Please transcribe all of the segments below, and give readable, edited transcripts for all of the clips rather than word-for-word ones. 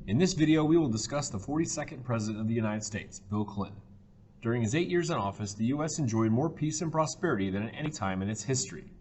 In this video, we will discuss the 42nd President of the United States, Bill Clinton. During his 8 years in office, the U.S. enjoyed more peace and prosperity than at any time in its history.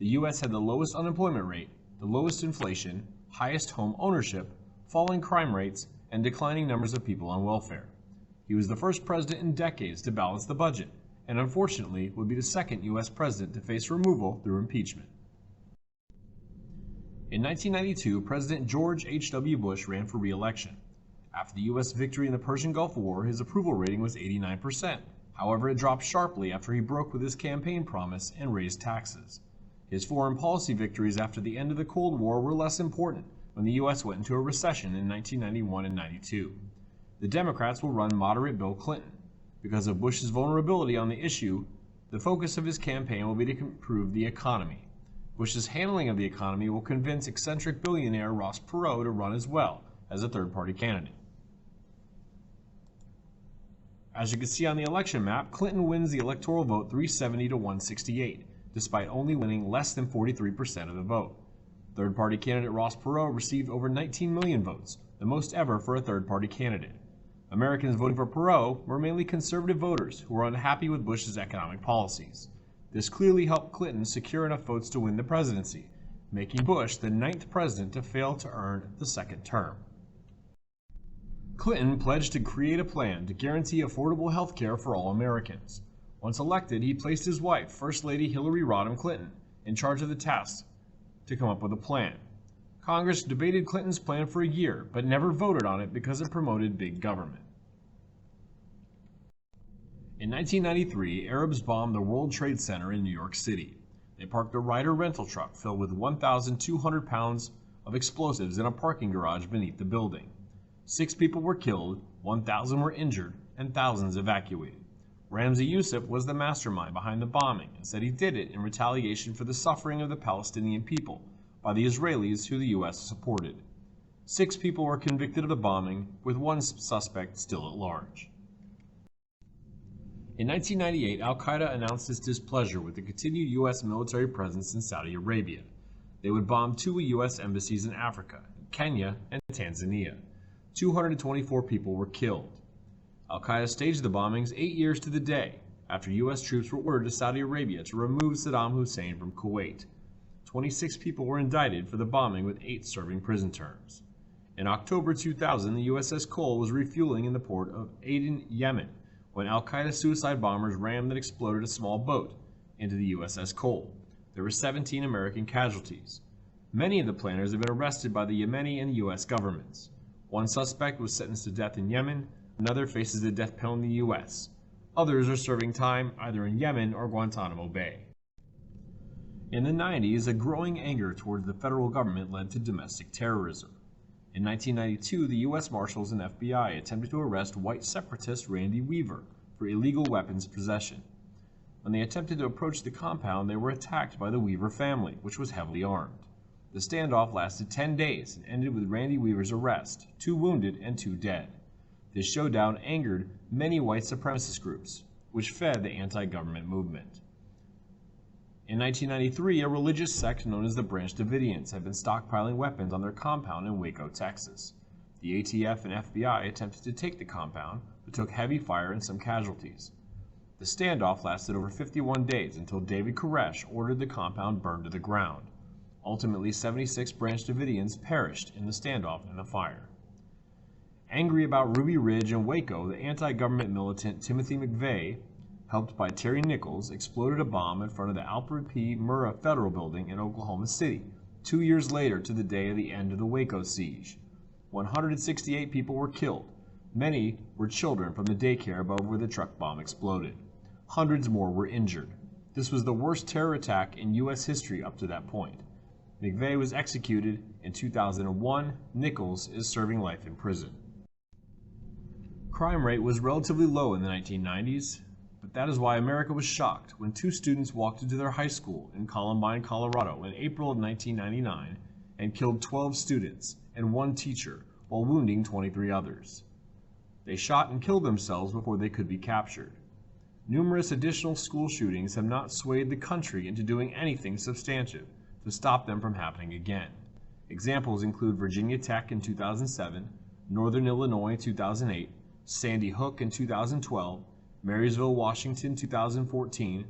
The U.S. had the lowest unemployment rate, the lowest inflation, highest home ownership, falling crime rates, and declining numbers of people on welfare. He was the first president in decades to balance the budget, and unfortunately would be the second U.S. president to face removal through impeachment. In 1992, President George H.W. Bush ran for re-election. After the U.S. victory in the Persian Gulf War, his approval rating was 89%. However, it dropped sharply after he broke with his campaign promise and raised taxes. His foreign policy victories after the end of the Cold War were less important when the U.S. went into a recession in 1991 and 92. The Democrats will run moderate Bill Clinton. Because of Bush's vulnerability on the issue, the focus of his campaign will be to improve the economy. Bush's handling of the economy will convince eccentric billionaire Ross Perot to run as well as a third-party candidate. As you can see on the election map, Clinton wins the electoral vote 370 to 168, despite only winning less than 43% of the vote. Third-party candidate Ross Perot received over 19 million votes, the most ever for a third-party candidate. Americans voting for Perot were mainly conservative voters who were unhappy with Bush's economic policies. This clearly helped Clinton secure enough votes to win the presidency, making Bush the 9th president to fail to earn the second term. Clinton pledged to create a plan to guarantee affordable health care for all Americans. Once elected, he placed his wife, First Lady Hillary Rodham Clinton, in charge of the task to come up with a plan. Congress debated Clinton's plan for a year, but never voted on it because it promoted big government. In 1993, Arabs bombed the World Trade Center in New York City. They parked a Ryder rental truck filled with 1,200 pounds of explosives in a parking garage beneath the building. 6 people were killed, 1,000 were injured, and thousands evacuated. Ramzi Youssef was the mastermind behind the bombing and said he did it in retaliation for the suffering of the Palestinian people by the Israelis who the U.S. supported. 6 people were convicted of the bombing, with 1 suspect still at large. In 1998, al-Qaeda announced its displeasure with the continued U.S. military presence in Saudi Arabia. They would bomb 2 U.S. embassies in Africa, Kenya, and Tanzania. 224 people were killed. Al-Qaeda staged the bombings 8 years to the day after U.S. troops were ordered to Saudi Arabia to remove Saddam Hussein from Kuwait. 26 people were indicted for the bombing, with 8 serving prison terms. In October 2000, the USS Cole was refueling in the port of Aden, Yemen, when al-Qaeda suicide bombers rammed and exploded a small boat into the USS Cole. There were 17 American casualties. Many of the planners have been arrested by the Yemeni and U.S. governments. 1 suspect was sentenced to death in Yemen, another faces the death penalty in the U.S. Others are serving time either in Yemen or Guantanamo Bay. In the 90s, a growing anger towards the federal government led to domestic terrorism. In 1992, the U.S. Marshals and FBI attempted to arrest white separatist Randy Weaver for illegal weapons possession. When they attempted to approach the compound, they were attacked by the Weaver family, which was heavily armed. The standoff lasted 10 days and ended with Randy Weaver's arrest, 2 wounded and 2 dead. This showdown angered many white supremacist groups, which fed the anti-government movement. In 1993, a religious sect known as the Branch Davidians had been stockpiling weapons on their compound in Waco, Texas. The ATF and FBI attempted to take the compound, but took heavy fire and some casualties. The standoff lasted over 51 days until David Koresh ordered the compound burned to the ground. Ultimately, 76 Branch Davidians perished in the standoff and the fire. Angry about Ruby Ridge and Waco, the anti-government militant Timothy McVeigh, helped by Terry Nichols, exploded a bomb in front of the Alfred P. Murrah Federal Building in Oklahoma City, 2 years later to the day of the end of the Waco siege. 168 people were killed. Many were children from the daycare above where the truck bomb exploded. Hundreds more were injured. This was the worst terror attack in U.S. history up to that point. McVeigh was executed in 2001. Nichols is serving life in prison. Crime rate was relatively low in the 1990s. But that is why America was shocked when 2 students walked into their high school in Columbine, Colorado in April of 1999 and killed 12 students and 1 teacher while wounding 23 others. They shot and killed themselves before they could be captured. Numerous additional school shootings have not swayed the country into doing anything substantive to stop them from happening again. Examples include Virginia Tech in 2007, Northern Illinois 2008, Sandy Hook in 2012, Marysville, Washington 2014,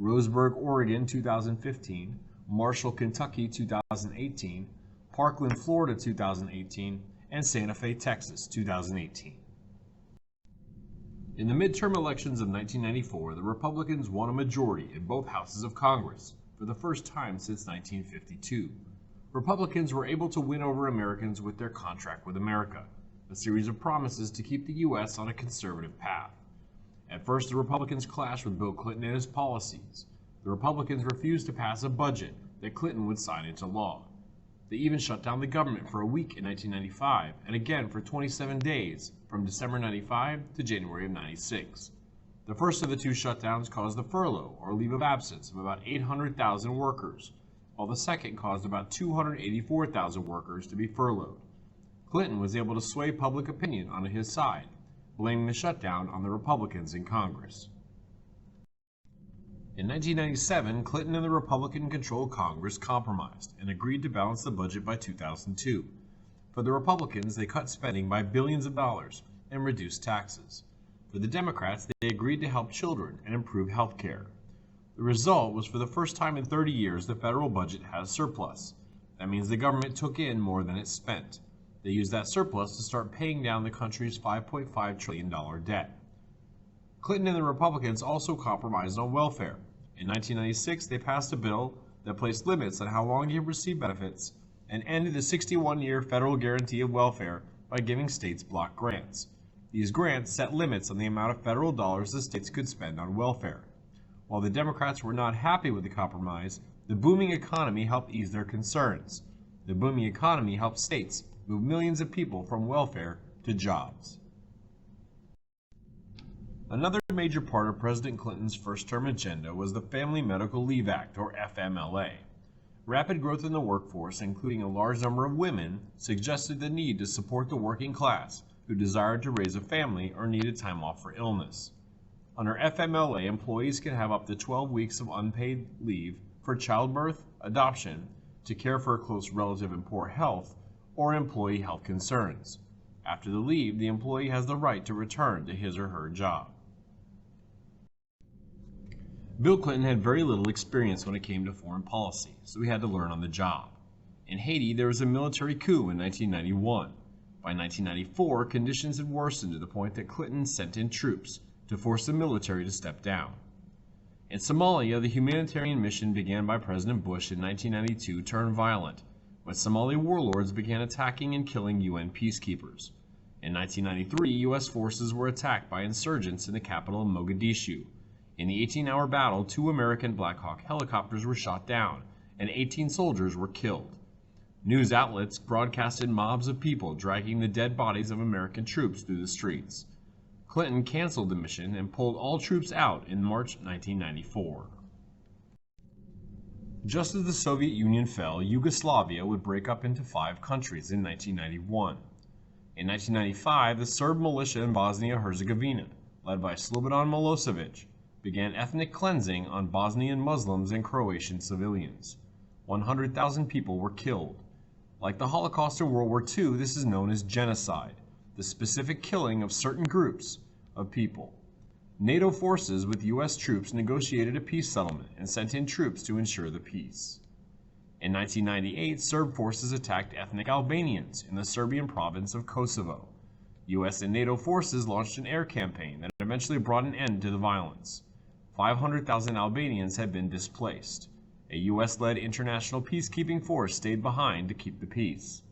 Roseburg, Oregon 2015, Marshall, Kentucky 2018, Parkland, Florida 2018, and Santa Fe, Texas 2018. In the midterm elections of 1994, the Republicans won a majority in both houses of Congress for the first time since 1952. Republicans were able to win over Americans with their Contract with America, a series of promises to keep the U.S. on a conservative path. At first, the Republicans clashed with Bill Clinton and his policies. The Republicans refused to pass a budget that Clinton would sign into law. They even shut down the government for a week in 1995 and again for 27 days from December 95 to January of 96. The first of the two shutdowns caused the furlough or leave of absence of about 800,000 workers, while the second caused about 284,000 workers to be furloughed. Clinton was able to sway public opinion on his side, blaming the shutdown on the Republicans in Congress. In 1997, Clinton and the Republican-controlled Congress compromised and agreed to balance the budget by 2002. For the Republicans, they cut spending by billions of dollars and reduced taxes. For the Democrats, they agreed to help children and improve health care. The result was for the first time in 30 years, the federal budget has surplus. That means the government took in more than it spent. They used that surplus to start paying down the country's $5.5 trillion debt. Clinton and the Republicans also compromised on welfare. In 1996, they passed a bill that placed limits on how long you receive benefits and ended the 61-year federal guarantee of welfare by giving states block grants. These grants set limits on the amount of federal dollars the states could spend on welfare. While the Democrats were not happy with the compromise, the booming economy helped ease their concerns. The booming economy helped states move millions of people from welfare to jobs. Another major part of President Clinton's first-term agenda was the Family Medical Leave Act, or FMLA. Rapid growth in the workforce, including a large number of women, suggested the need to support the working class who desired to raise a family or needed time off for illness. Under FMLA, employees can have up to 12 weeks of unpaid leave for childbirth, adoption, to care for a close relative in poor health, or employee health concerns. After the leave, the employee has the right to return to his or her job. Bill Clinton had very little experience when it came to foreign policy, so he had to learn on the job. In Haiti, there was a military coup in 1991. By 1994, conditions had worsened to the point that Clinton sent in troops to force the military to step down. In Somalia, the humanitarian mission began by President Bush in 1992 turned violent, when Somali warlords began attacking and killing UN peacekeepers. In 1993, U.S. forces were attacked by insurgents in the capital Mogadishu. In the 18-hour battle, 2 American Black Hawk helicopters were shot down, and 18 soldiers were killed. News outlets broadcasted mobs of people dragging the dead bodies of American troops through the streets. Clinton canceled the mission and pulled all troops out in March 1994. Just as the Soviet Union fell, Yugoslavia would break up into 5 countries in 1991. In 1995, the Serb militia in Bosnia Herzegovina, led by Slobodan Milosevic, began ethnic cleansing on Bosnian Muslims and Croatian civilians. 100,000 people were killed. Like the Holocaust in World War II, this is known as genocide, the specific killing of certain groups of people. NATO forces with U.S. troops negotiated a peace settlement and sent in troops to ensure the peace. In 1998, Serb forces attacked ethnic Albanians in the Serbian province of Kosovo. U.S. and NATO forces launched an air campaign that eventually brought an end to the violence. 500,000 Albanians had been displaced. A U.S.-led international peacekeeping force stayed behind to keep the peace.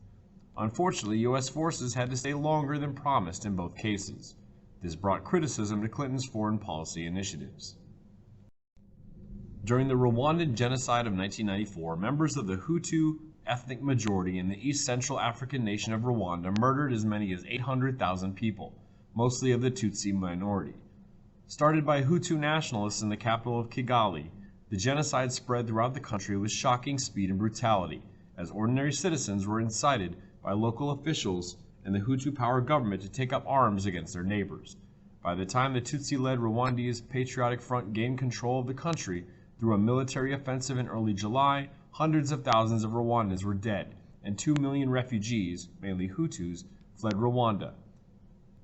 Unfortunately, U.S. forces had to stay longer than promised in both cases. This brought criticism to Clinton's foreign policy initiatives. During the Rwanda Genocide of 1994, members of the Hutu ethnic majority in the East Central African nation of Rwanda murdered as many as 800,000 people, mostly of the Tutsi minority. Started by Hutu nationalists in the capital of Kigali, the genocide spread throughout the country with shocking speed and brutality, as ordinary citizens were incited by local officials and the Hutu power government to take up arms against their neighbors. By the time the Tutsi-led Rwandese Patriotic Front gained control of the country through a military offensive in early July, hundreds of thousands of Rwandans were dead, and 2 million refugees, mainly Hutus, fled Rwanda,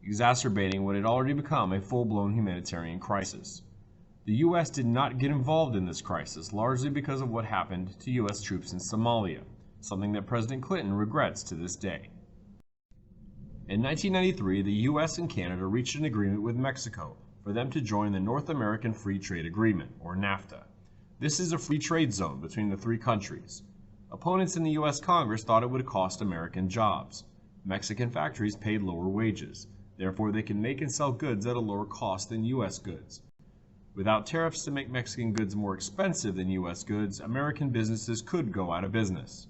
exacerbating what had already become a full-blown humanitarian crisis. The U.S. did not get involved in this crisis, largely because of what happened to U.S. troops in Somalia, something that President Clinton regrets to this day. In 1993, the U.S. and Canada reached an agreement with Mexico for them to join the North American Free Trade Agreement, or NAFTA. This is a free trade zone between the three countries. Opponents in the U.S. Congress thought it would cost American jobs. Mexican factories paid lower wages. Therefore, they can make and sell goods at a lower cost than U.S. goods. Without tariffs to make Mexican goods more expensive than U.S. goods, American businesses could go out of business.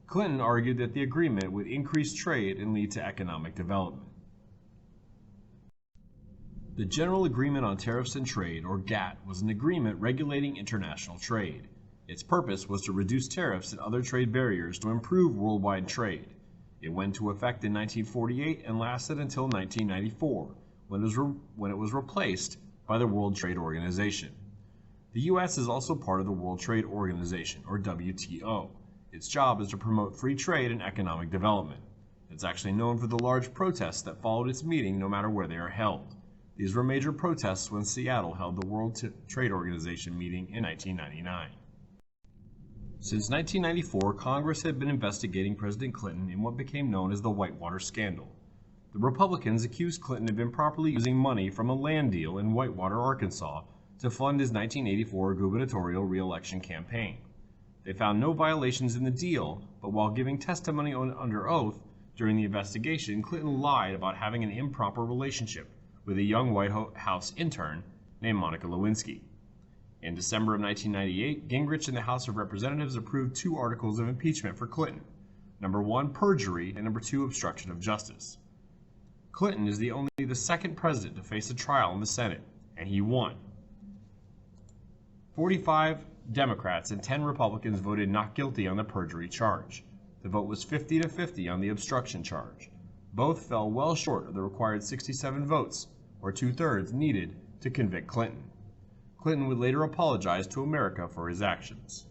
Clinton argued that the agreement would increase trade and lead to economic development. The General Agreement on Tariffs and Trade, or GATT, was an agreement regulating international trade. Its purpose was to reduce tariffs and other trade barriers to improve worldwide trade. It went into effect in 1948 and lasted until 1994, when it was replaced by the World Trade Organization. The U.S. is also part of the World Trade Organization, or WTO. Its job is to promote free trade and economic development. It's actually known for the large protests that followed its meeting, no matter where they are held. These were major protests when Seattle held the World Trade Organization meeting in 1999. Since 1994, Congress had been investigating President Clinton in what became known as the Whitewater Scandal. The Republicans accused Clinton of improperly using money from a land deal in Whitewater, Arkansas, to fund his 1984 gubernatorial re-election campaign. They found no violations in the deal, but while giving testimony under oath during the investigation, Clinton lied about having an improper relationship with a young White House intern named Monica Lewinsky. In December of 1998, Gingrich and the House of Representatives approved 2 articles of impeachment for Clinton. Number 1, perjury, and number 2, obstruction of justice. Clinton is only the second president to face a trial in the Senate, and he won. 45 Democrats and 10 Republicans voted not guilty on the perjury charge. The vote was 50-50 on the obstruction charge. Both fell well short of the required 67 votes, or 2/3 needed to convict Clinton. Clinton would later apologize to America for his actions.